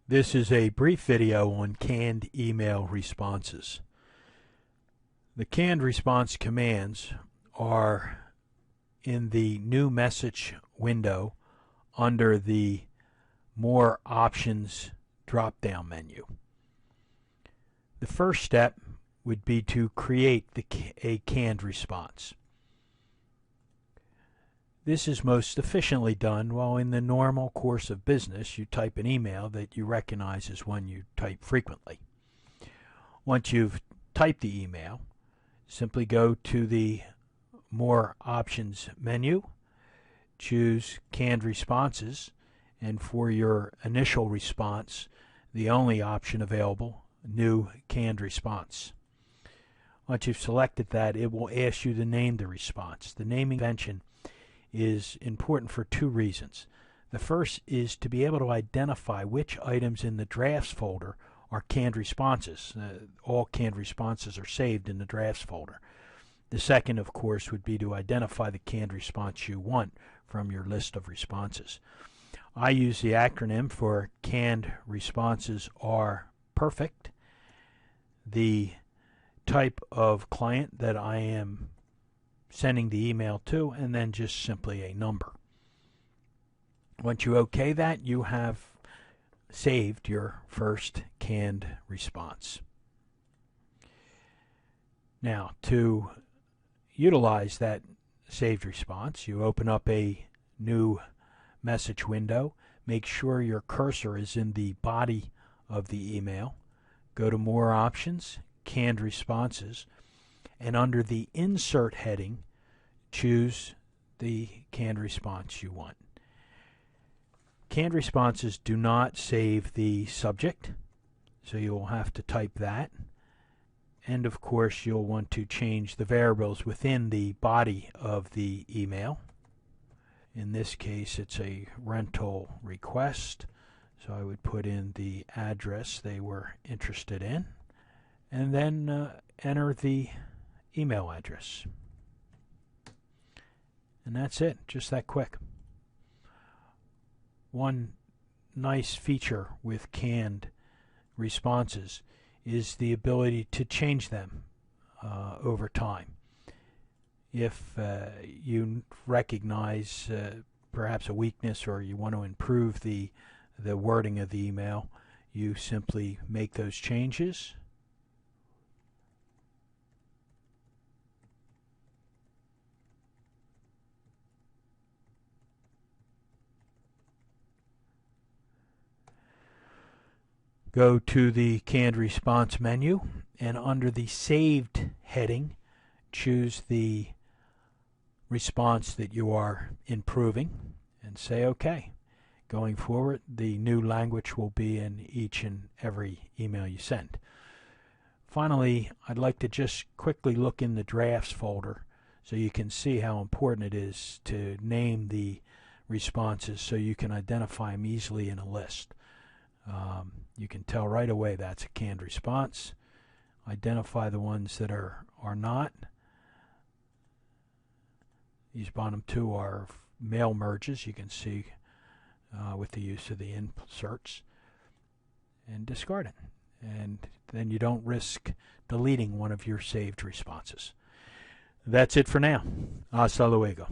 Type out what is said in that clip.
This is a brief video on canned email responses. The canned response commands are in the new message window under the More Options drop-down menu. The first step would be to create a canned response. This is most efficiently done while in the normal course of business you type an email that you recognize as one you type frequently. Once you've typed the email, simply go to the More Options menu, choose Canned Responses, and for your initial response, the only option available, New Canned Response. Once you've selected that, it will ask you to name the response. The naming convention is important for two reasons. The first is to be able to identify which items in the drafts folder are canned responses. All canned responses are saved in the drafts folder. The second, of course, would be to identify the canned response you want from your list of responses. I use the acronym for Canned Responses Are Perfect. The type of client that I am sending the email to, and then just simply a number. Once you OK that, you have saved your first canned response. Now, to utilize that saved response, you open up a new message window. Make sure your cursor is in the body of the email. Go to More Options, Canned Responses, and under the Insert heading, choose the canned response you want. Canned responses do not save the subject, so you'll have to type that. And of course, you'll want to change the variables within the body of the email. In this case, it's a rental request, so I would put in the address they were interested in, and then enter the email address. And that's it, just that quick. One nice feature with canned responses is the ability to change them over time. If you recognize perhaps a weakness or you want to improve the wording of the email, you simply make those changes. Go to the Canned Response menu, and under the Saved heading, choose the response that you are improving and say OK. Going forward, the new language will be in each and every email you send. Finally, I'd like to just quickly look in the drafts folder so you can see how important it is to name the responses so you can identify them easily in a list. You can tell right away that's a canned response. Identify the ones that are not. These bottom two are mail merges, you can see with the use of the inserts, and discard it. And then you don't risk deleting one of your saved responses. That's it for now. Hasta luego.